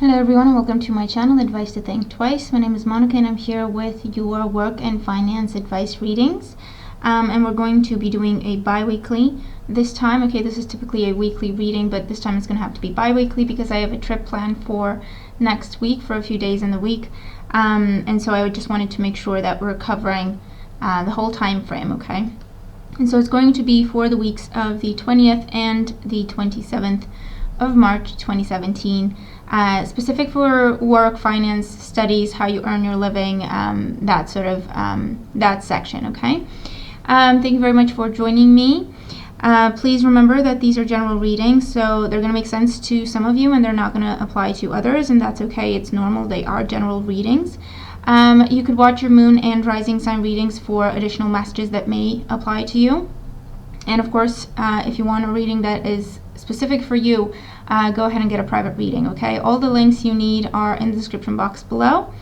Hello everyone and welcome to my channel, Advice to Think Twice. My name is Monica and I'm here with your work and finance advice readings. And we're going to be doing a bi-weekly this time. Okay, this is typically a weekly reading, but this time it's going to have to be bi-weekly because I have a trip planned for next week for a few days in the week. And so I just wanted to make sure that we're covering the whole time frame, okay? And so it's going to be for the weeks of the 20th and the 27th of March 2017, specific for work, finance, studies, how you earn your living, that sort of that section. Okay. Thank you very much for joining me. Please remember that these are general readings, so they're going to make sense to some of you and they're not going to apply to others, and that's okay. It's normal. They are general readings. You could watch your moon and rising sign readings for additional messages that may apply to you. And of course, if you want a reading that is specific for you, go ahead and get a private reading, okay? All the links you need are in the description box below.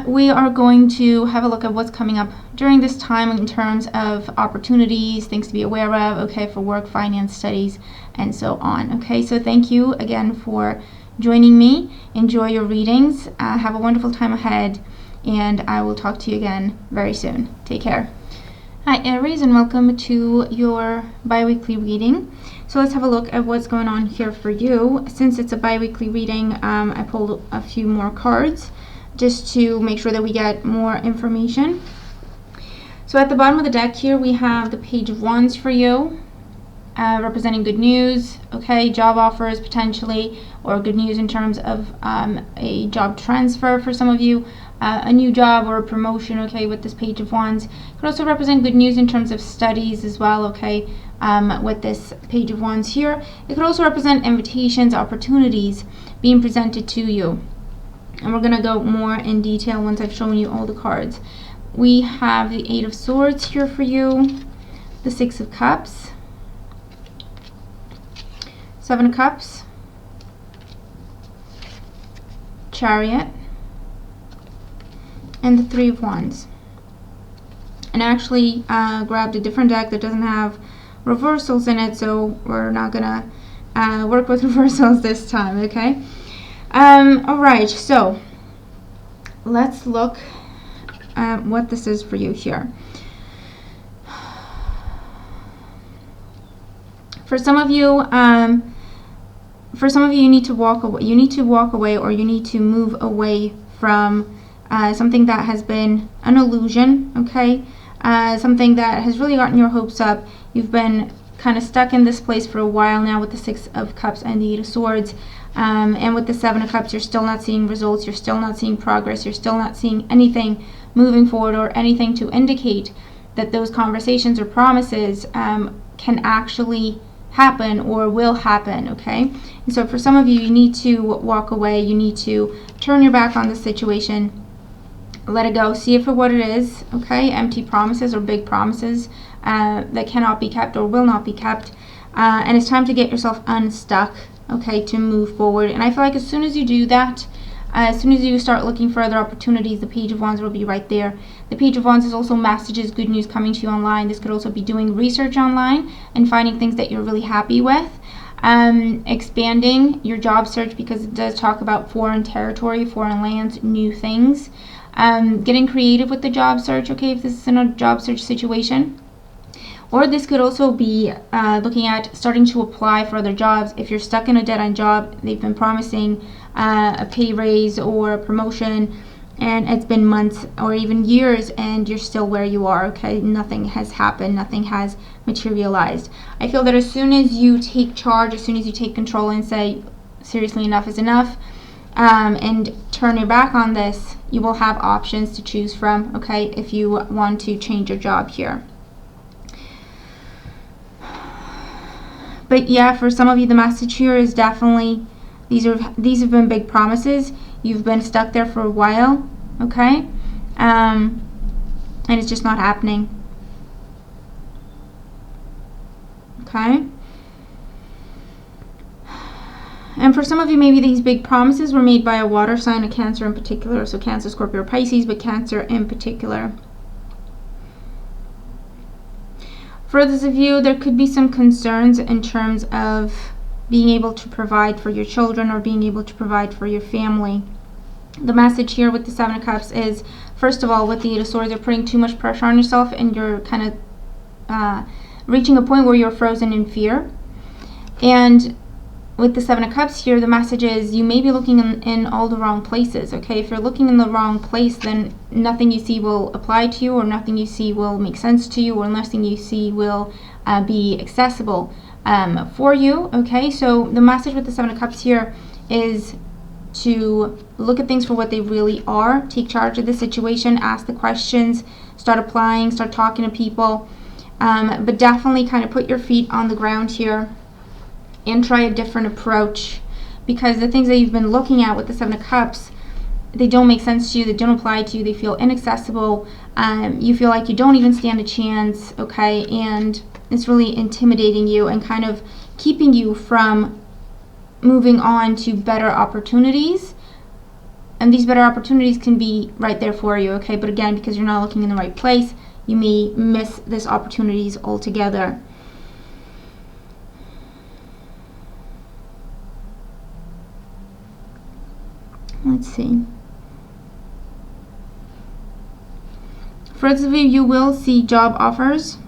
We are going to have a look at what's coming up during this time in terms of opportunities, things to be aware of, okay, for work, finance, studies, and so on, okay? So thank you again for joining me. Enjoy your readings. Have a wonderful time ahead, and I will talk to you again very soon. Take care. Hi Aries, and welcome to your bi-weekly reading. So let's have a look at what's going on here for you. Since it's a bi-weekly reading, I pulled a few more cards just to make sure that we get more information. So at the bottom of the deck here we have the Page of Wands for you, representing good news, okay, job offers potentially, or good news in terms of a job transfer for some of you, a new job or a promotion, okay, with this Page of Wands. It could also represent good news in terms of studies as well, okay, with this Page of Wands here. It could also represent invitations, opportunities being presented to you. And we're going to go more in detail once I've shown you all the cards. We have the Eight of Swords here for you, the Six of Cups, Seven of Cups, Chariot, and the Three of Wands. And I actually grabbed a different deck that doesn't have reversals in it, so we're not gonna work with reversals this time, okay? Alright, so let's look at what this is for you here. For some of you, you need to walk away. You need to walk away, or you need to move away from something that has been an illusion, okay? Something that has really gotten your hopes up. You've been kind of stuck in this place for a while now with the Six of Cups and the Eight of Swords. And with the Seven of Cups, you're still not seeing results. You're still not seeing progress. You're still not seeing anything moving forward, or anything to indicate that those conversations or promises can actually happen or will happen, okay? And so for some of you, you need to walk away. You need to turn your back on the situation. Let it go. See it for what it is, okay? Empty promises or big promises that cannot be kept or will not be kept. And it's time to get yourself unstuck, okay, to move forward. And I feel like as soon as you do that, as soon as you start looking for other opportunities, the Page of Wands will be right there. The Page of Wands is also messages, good news coming to you online. This could also be doing research online and finding things that you're really happy with. Expanding your job search, because it does talk about foreign territory, foreign lands, new things. Getting creative with the job search, okay, if this is in a job search situation. Or this could also be looking at starting to apply for other jobs. If you're stuck in a dead-end job, they've been promising a pay raise or a promotion, and it's been months or even years and you're still where you are, okay? Nothing has happened, nothing has materialized. I feel that as soon as you take charge, as soon as you take control and say, seriously, enough is enough, and turn your back on this, you will have options to choose from, okay, if you want to change your job here. But yeah, for some of you, the message here is definitely, these have been big promises. You've been stuck there for a while, okay? And it's just not happening. Okay? And for some of you, maybe these big promises were made by a water sign, a Cancer in particular. So Cancer, Scorpio, or Pisces, but Cancer in particular. For others of you, there could be some concerns in terms of being able to provide for your children or being able to provide for your family. The message here with the Seven of Cups is, first of all, with the Eight of Swords, you're putting too much pressure on yourself and you're kind of reaching a point where you're frozen in fear. And with the Seven of Cups here, the message is you may be looking in all the wrong places, okay? If you're looking in the wrong place, then nothing you see will apply to you, or nothing you see will make sense to you, or nothing you see will be accessible for you, okay? So the message with the Seven of Cups here is to look at things for what they really are, take charge of the situation, ask the questions, start applying, start talking to people, but definitely kind of put your feet on the ground here and try a different approach, because the things that you've been looking at with the Seven of Cups, they don't make sense to you, they don't apply to you, they feel inaccessible, you feel like you don't even stand a chance, okay, and it's really intimidating you and kind of keeping you from moving on to better opportunities. And these better opportunities can be right there for you, okay, but again, because you're not looking in the right place, you may miss these opportunities altogether. Let's see. For those of you, you will see job offers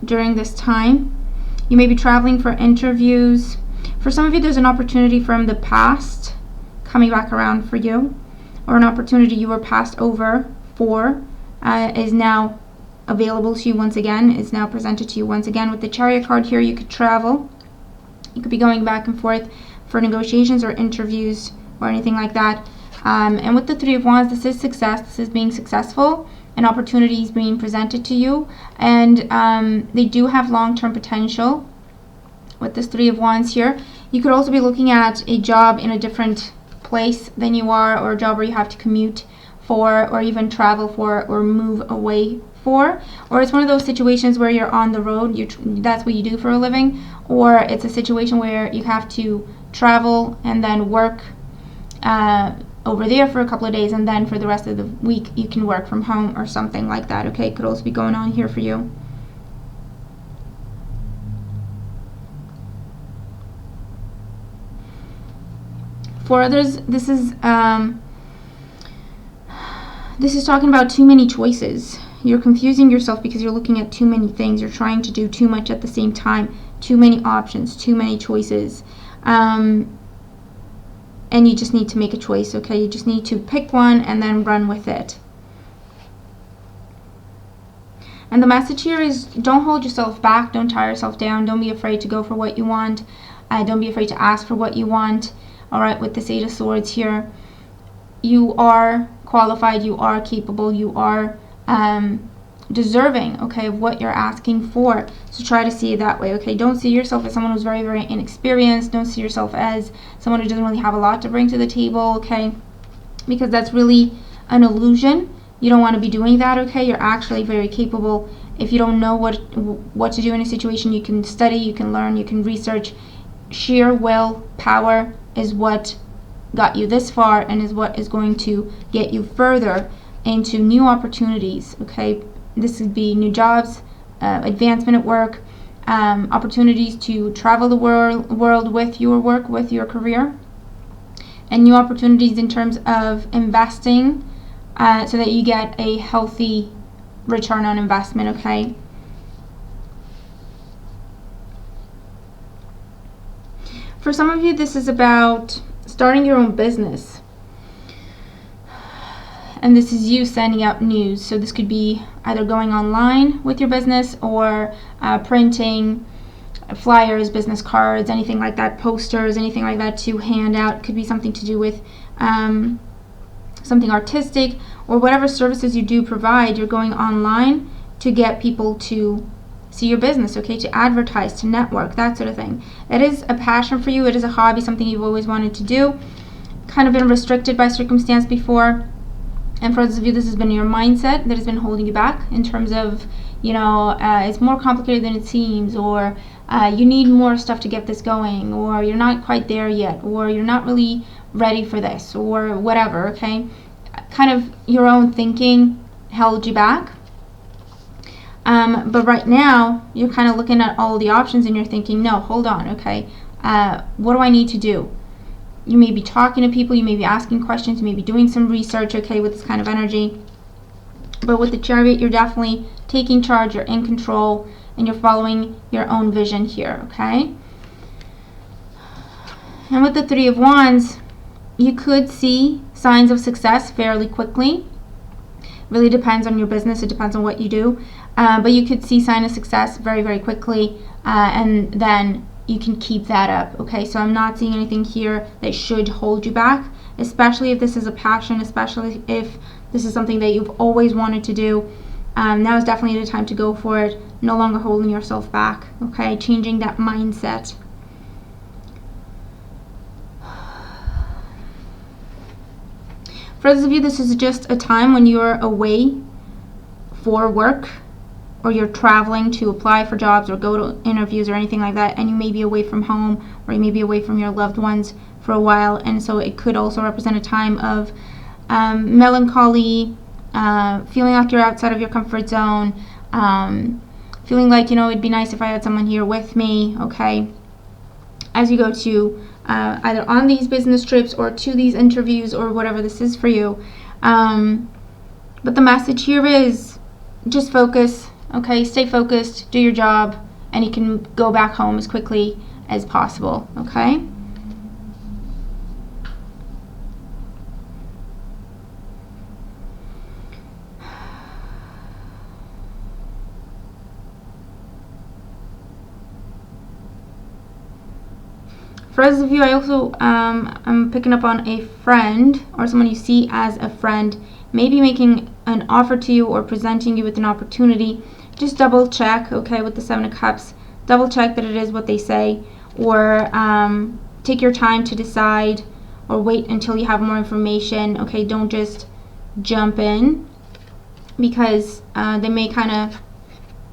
during this time. You may be traveling for interviews. For some of you, there's an opportunity from the past coming back around for you, or an opportunity you were passed over for is now available to you once again, is now presented to you once again. With the Chariot card here, you could travel. You could be going back and forth for negotiations or interviews or anything like that. And with the Three of Wands, this is success. This is being successful. An opportunity is being presented to you. And they do have long-term potential. With this Three of Wands here, you could also be looking at a job in a different place than you are, or a job where you have to commute for, or even travel for, or move away for. Or it's one of those situations where you're on the road, that's what you do for a living. Or it's a situation where you have to travel and then work over there for a couple of days, and then for the rest of the week you can work from home or something like that, okay? It could also be going on here for you. For others, this is talking about too many choices. You're confusing yourself because you're looking at too many things. You're trying to do too much at the same time. Too many options, too many choices. And you just need to make a choice, okay? You just need to pick one and then run with it. And the message here is, don't hold yourself back, don't tie yourself down, don't be afraid to go for what you want, don't be afraid to ask for what you want. All right, with this Eight of Swords here, you are qualified, you are capable, you are deserving, okay, of what you're asking for. So try to see it that way, okay? Don't see yourself as someone who's very, very inexperienced. Don't see yourself as someone who doesn't really have a lot to bring to the table, okay? Because that's really an illusion. You don't want to be doing that, okay? You're actually very capable. If you don't know what to do in a situation, you can study, you can learn, you can research. Sheer will power is what got you this far, and is what is going to get you further into new opportunities, okay? This would be new jobs, advancement at work, opportunities to travel the world with your work, with your career, and new opportunities in terms of investing, so that you get a healthy return on investment, okay? For some of you, this is about starting your own business. And this is you sending out news. So this could be either going online with your business, or printing flyers, business cards, anything like that, posters, anything like that to hand out. It could be something to do with something artistic, or whatever services you do provide. You're going online to get people to see your business, okay, to advertise, to network, that sort of thing. It is a passion for you. It is a hobby, something you've always wanted to do. Kind of been restricted by circumstance before. And for those of you, this has been your mindset that has been holding you back in terms of, you know, it's more complicated than it seems, or you need more stuff to get this going, or you're not quite there yet, or you're not really ready for this, or whatever, okay? Kind of your own thinking held you back. But right now, you're kind of looking at all the options and you're thinking, no, hold on, okay? What do I need to do? You may be talking to people, you may be asking questions, you may be doing some research, okay, with this kind of energy. But with the Chariot, you're definitely taking charge, you're in control, and you're following your own vision here, okay? And with the Three of Wands, you could see signs of success fairly quickly. Really depends on your business, it depends on what you do. But you could see sign of success very, very quickly, and then you can keep that up, okay? So I'm not seeing anything here that should hold you back, especially if this is a passion, especially if this is something that you've always wanted to do. Now is definitely the time to go for it, no longer holding yourself back, okay? Changing that mindset. For those of you, this is just a time when you're away for work, or you're traveling to apply for jobs or go to interviews or anything like that, and you may be away from home, or you may be away from your loved ones for a while, and so it could also represent a time of melancholy, feeling like you're outside of your comfort zone, feeling like, you know, it'd be nice if I had someone here with me, okay, as you go to either on these business trips or to these interviews or whatever this is for you. But the message here is just focus, okay? Stay focused, do your job, and you can go back home as quickly as possible, okay? For those of you, I also I'm picking up on a friend or someone you see as a friend, maybe making an offer to you or presenting you with an opportunity. Just double check, okay, with the Seven of Cups. Double check that it is what they say, or take your time to decide, or wait until you have more information, okay? Don't just jump in, because they may kind of,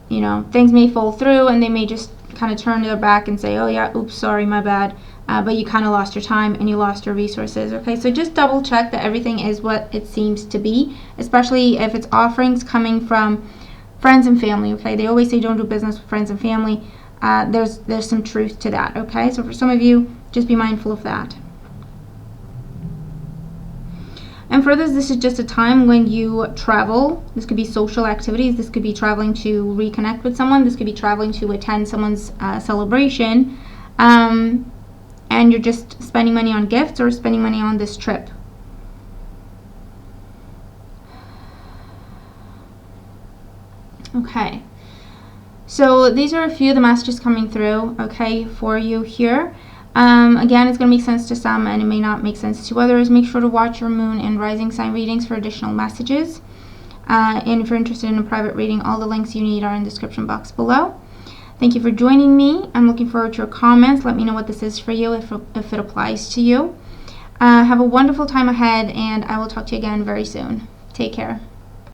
you know, things may fall through and they may just kind of turn their back and say, oh yeah, oops, sorry, my bad. But you kind of lost your time and you lost your resources, okay? So just double check that everything is what it seems to be, especially if it's offerings coming from friends and family, okay? They always say don't do business with friends and family. There's some truth to that, okay? So for some of you, just be mindful of that. And for others, this is just a time when you travel. This could be social activities. This could be traveling to reconnect with someone. This could be traveling to attend someone's celebration. And you're just spending money on gifts or spending money on this trip. Okay. So these are a few of the messages coming through, okay, for you here. Again, it's going to make sense to some and it may not make sense to others. Make sure to watch your moon and rising sign readings for additional messages. And if you're interested in a private reading, all the links you need are in the description box below. Thank you for joining me. I'm looking forward to your comments. Let me know what this is for you, if it applies to you. Have a wonderful time ahead, and I will talk to you again very soon. Take care.